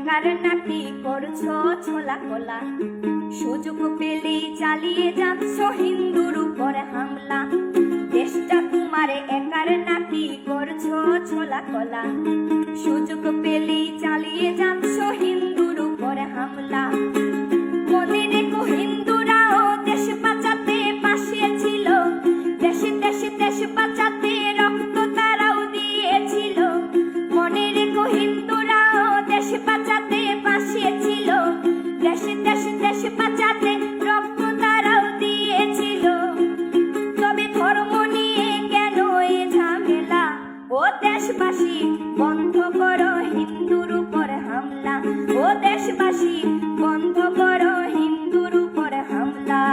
একার নাকি করছো ছোলা কলা, সুযোগ পেলেই চালিয়ে যাচ্ছ হিন্দুর উপর হামলা। দেশটা তোমার একার নাকি করছো ছোলা কলা, সুযোগ পেলেই চালিয়ে যাচ্ছ হিন্দুর উপর হামলা। মনে রেখো হিন্দুরাও দেশ বাঁচাতে পাশে ছিল, দেশে দেশে দেশ বাঁচাতে রক্ত তারাও দিয়েছিল। মনে রেখো হিন্দুরাও দেশ বাঁচাতে পাশে ছিল, দেশে দেশে দেশ বাঁচাতে রক্ত তারাও দিয়েছিল। তবে ধর্ম নিয়ে কেন এ ঝামেলা? ও দেশবাসী বন্ধ করো হিন্দুর উপর হামলা, ও দেশবাসী বন্ধ করো হিন্দুর উপর হামলা।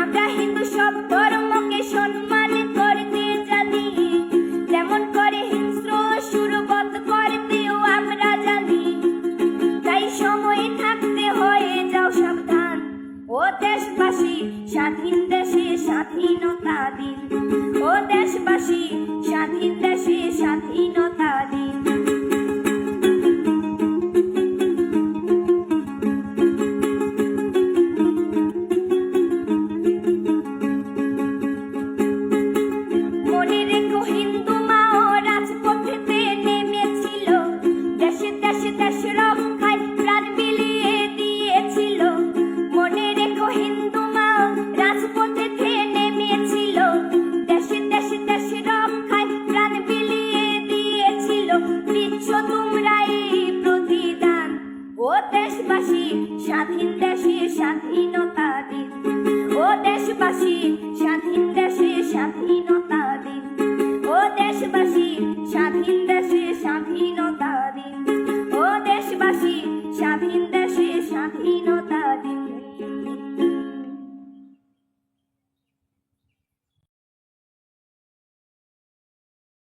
আমরা হিন্দু সব ধর্মকে সম্মান করতে জানি, যেমন করে হিংস্র সুরবধ করতেও আমরা জানি। তাই সময় থাকতে হয়ে যাও সাবধান, ও দেশবাসী স্বাধীন দেশে স্বাধীনতা দিন, ও দেশবাসী স্বাধীন দেশে স্বাধীনতা দিন। মনে রেখো হিন্দু মাও রাজপথেতে নেমেছিল, দেশে দেশে দেশ রক্ষায় প্রাণ বিলিয়ে দিয়েছিল। মনে রেখো হিন্দু মাও রাজপথেতে নেমেছিল, দেশে দেশে দেশ রক্ষায় প্রাণ বিলিয়ে দিয়েছিল। দিচ্ছ তোমরা এই প্রতিদান, ও দেশবাসী স্বাধীন দেশে স্বাধীনতা দিন, ও দেশবাসী স্বাধীন দেশে স্বাধীনতা দিন, ও দেশবাসী স্বাধীন